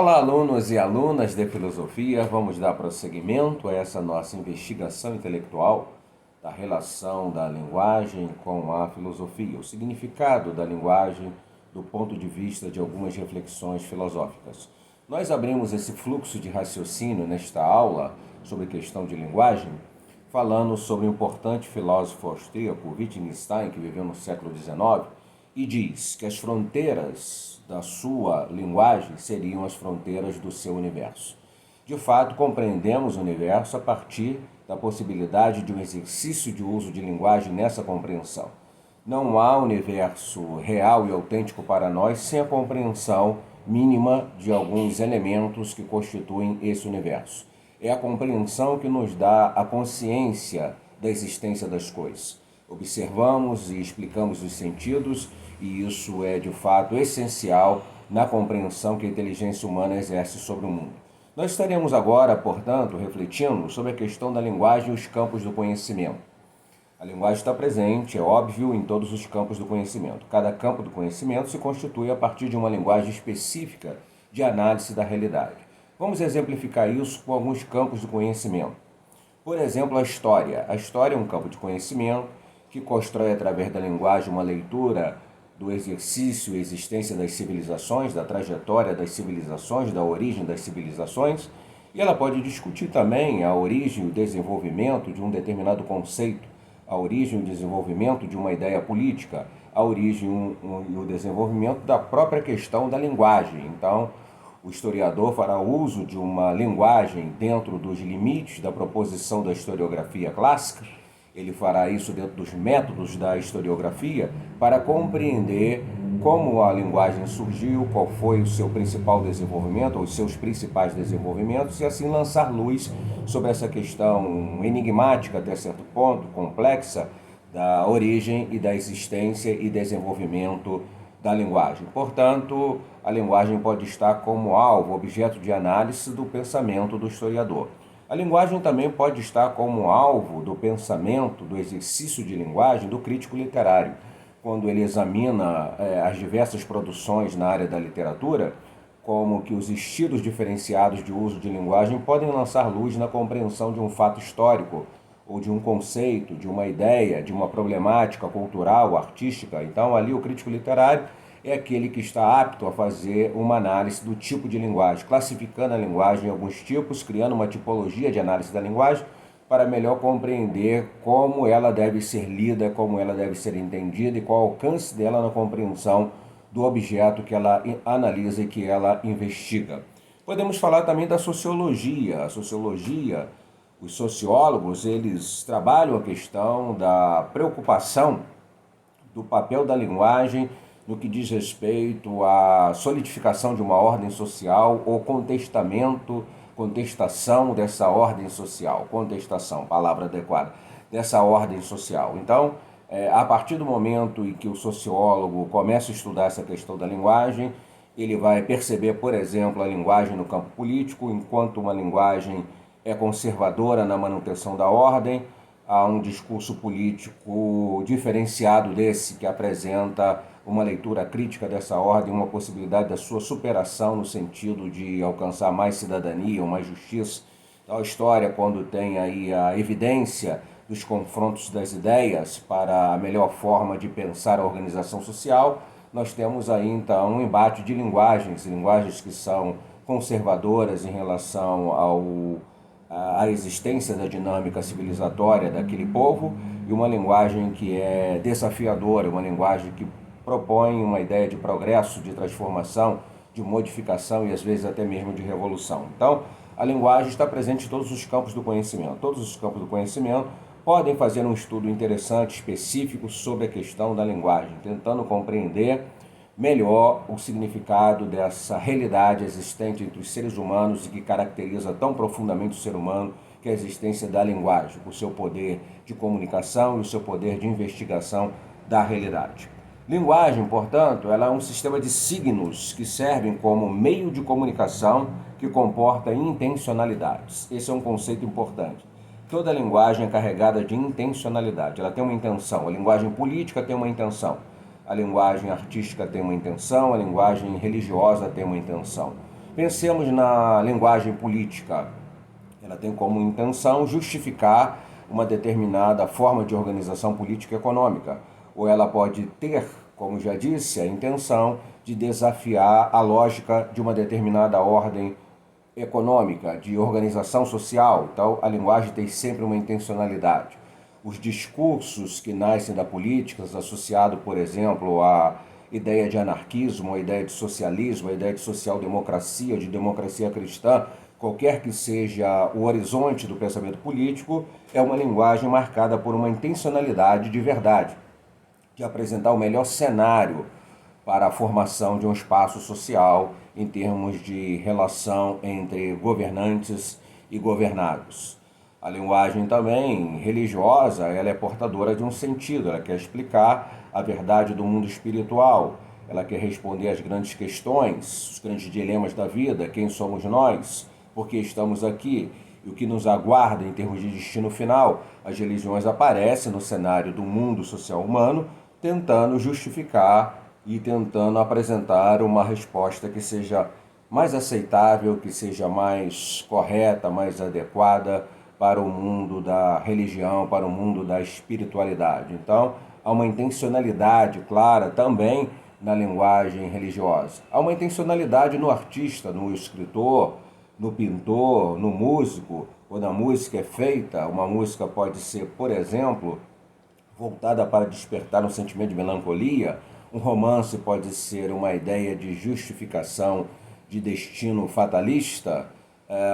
Olá, alunos e alunas de filosofia. Vamos dar prosseguimento a essa nossa investigação intelectual da relação da linguagem com a filosofia, o significado da linguagem do ponto de vista de algumas reflexões filosóficas. Nós abrimos esse fluxo de raciocínio nesta aula sobre questão de linguagem, falando sobre o importante filósofo austríaco Wittgenstein, que viveu no século XIX, e diz que as fronteiras da sua linguagem seriam as fronteiras do seu universo. De fato, compreendemos o universo a partir da possibilidade de um exercício de uso de linguagem nessa compreensão. Não há universo real e autêntico para nós sem a compreensão mínima de alguns elementos que constituem esse universo. É a compreensão que nos dá a consciência da existência das coisas. Observamos e explicamos os sentidos, e isso é de fato essencial na compreensão que a inteligência humana exerce sobre o mundo. Nós estaremos agora, portanto, refletindo sobre a questão da linguagem e os campos do conhecimento. A linguagem está presente, é óbvio, em todos os campos do conhecimento. Cada campo do conhecimento se constitui a partir de uma linguagem específica de análise da realidade. Vamos exemplificar isso com alguns campos do conhecimento. Por exemplo, a história. A história é um campo de conhecimento que constrói através da linguagem uma leitura do exercício e existência das civilizações, da trajetória das civilizações, da origem das civilizações, e ela pode discutir também a origem e o desenvolvimento de um determinado conceito, a origem e o desenvolvimento de uma ideia política, a origem e o desenvolvimento da própria questão da linguagem. Então, o historiador fará uso de uma linguagem dentro dos limites da proposição da historiografia clássica. Ele fará isso dentro dos métodos da historiografia para compreender como a linguagem surgiu, qual foi o seu principal desenvolvimento, ou os seus principais desenvolvimentos, e assim lançar luz sobre essa questão enigmática, até certo ponto, complexa, da origem e da existência e desenvolvimento da linguagem. Portanto, a linguagem pode estar como alvo, objeto de análise do pensamento do historiador. A linguagem também pode estar como alvo do pensamento, do exercício de linguagem do crítico literário, quando ele examina as diversas produções na área da literatura, como que os estilos diferenciados de uso de linguagem podem lançar luz na compreensão de um fato histórico, ou de um conceito, de uma ideia, de uma problemática cultural, artística. Então, ali o crítico literário é aquele que está apto a fazer uma análise do tipo de linguagem, classificando a linguagem em alguns tipos, criando uma tipologia de análise da linguagem para melhor compreender como ela deve ser lida, como ela deve ser entendida e qual o alcance dela na compreensão do objeto que ela analisa e que ela investiga. Podemos falar também da sociologia. A sociologia, os sociólogos, eles trabalham a questão da preocupação do papel da linguagem no que diz respeito à solidificação de uma ordem social ou contestação dessa ordem social, contestação, palavra adequada, dessa ordem social. Então, a partir do momento em que o sociólogo começa a estudar essa questão da linguagem, ele vai perceber, por exemplo, a linguagem no campo político, enquanto uma linguagem é conservadora na manutenção da ordem, há um discurso político diferenciado desse, que apresenta uma leitura crítica dessa ordem, uma possibilidade da sua superação no sentido de alcançar mais cidadania, mais justiça. Então, a história, quando tem aí a evidência dos confrontos das ideias para a melhor forma de pensar a organização social, nós temos aí então um embate de linguagens que são conservadoras em relação à existência da dinâmica civilizatória daquele povo, e uma linguagem que é desafiadora, uma linguagem que propõe uma ideia de progresso, de transformação, de modificação e às vezes até mesmo de revolução. Então, a linguagem está presente em todos os campos do conhecimento. Todos os campos do conhecimento podem fazer um estudo interessante, específico sobre a questão da linguagem, tentando compreender melhor o significado dessa realidade existente entre os seres humanos e que caracteriza tão profundamente o ser humano, que é a existência da linguagem, o seu poder de comunicação e o seu poder de investigação da realidade. Linguagem, portanto, ela é um sistema de signos que servem como meio de comunicação que comporta intencionalidades. Esse é um conceito importante. Toda linguagem é carregada de intencionalidade, ela tem uma intenção. A linguagem política tem uma intenção. A linguagem artística tem uma intenção, a linguagem religiosa tem uma intenção. Pensemos na linguagem política. Ela tem como intenção justificar uma determinada forma de organização política e econômica, ou ela pode ter, como já disse, a intenção de desafiar a lógica de uma determinada ordem econômica, de organização social. Então, a linguagem tem sempre uma intencionalidade. Os discursos que nascem da política, associados, por exemplo, à ideia de anarquismo, a ideia de socialismo, a ideia de social-democracia, de democracia cristã, qualquer que seja o horizonte do pensamento político, é uma linguagem marcada por uma intencionalidade de verdade, de apresentar o melhor cenário para a formação de um espaço social em termos de relação entre governantes e governados. A linguagem também religiosa, ela é portadora de um sentido, ela quer explicar a verdade do mundo espiritual, ela quer responder às grandes questões, os grandes dilemas da vida, quem somos nós, por que estamos aqui e o que nos aguarda em termos de destino final. As religiões aparecem no cenário do mundo social humano, tentando justificar e tentando apresentar uma resposta que seja mais aceitável, que seja mais correta, mais adequada para o mundo da religião, para o mundo da espiritualidade. Então, há uma intencionalidade clara também na linguagem religiosa. Há uma intencionalidade no artista, no escritor, no pintor, no músico. Quando a música é feita, uma música pode ser, por exemplo, voltada para despertar um sentimento de melancolia. Um romance pode ser uma ideia de justificação de destino fatalista.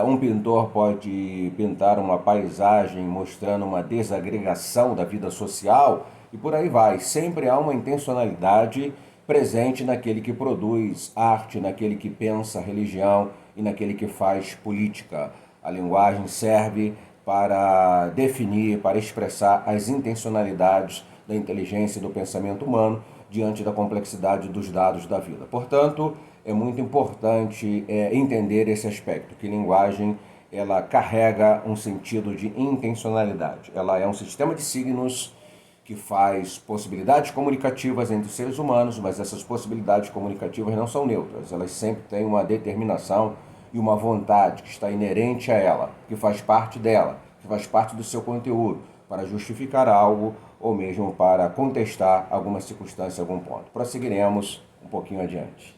Um pintor pode pintar uma paisagem mostrando uma desagregação da vida social e por aí vai. Sempre há uma intencionalidade presente naquele que produz arte, naquele que pensa religião e naquele que faz política. A linguagem serve para definir, para expressar as intencionalidades da inteligência e do pensamento humano diante da complexidade dos dados da vida. Portanto, é muito importante entender esse aspecto, que linguagem ela carrega um sentido de intencionalidade. Ela é um sistema de signos que faz possibilidades comunicativas entre os seres humanos, mas essas possibilidades comunicativas não são neutras, elas sempre têm uma determinação e uma vontade que está inerente a ela, que faz parte dela, que faz parte do seu conteúdo, para justificar algo ou mesmo para contestar alguma circunstância, algum ponto. Prosseguiremos um pouquinho adiante.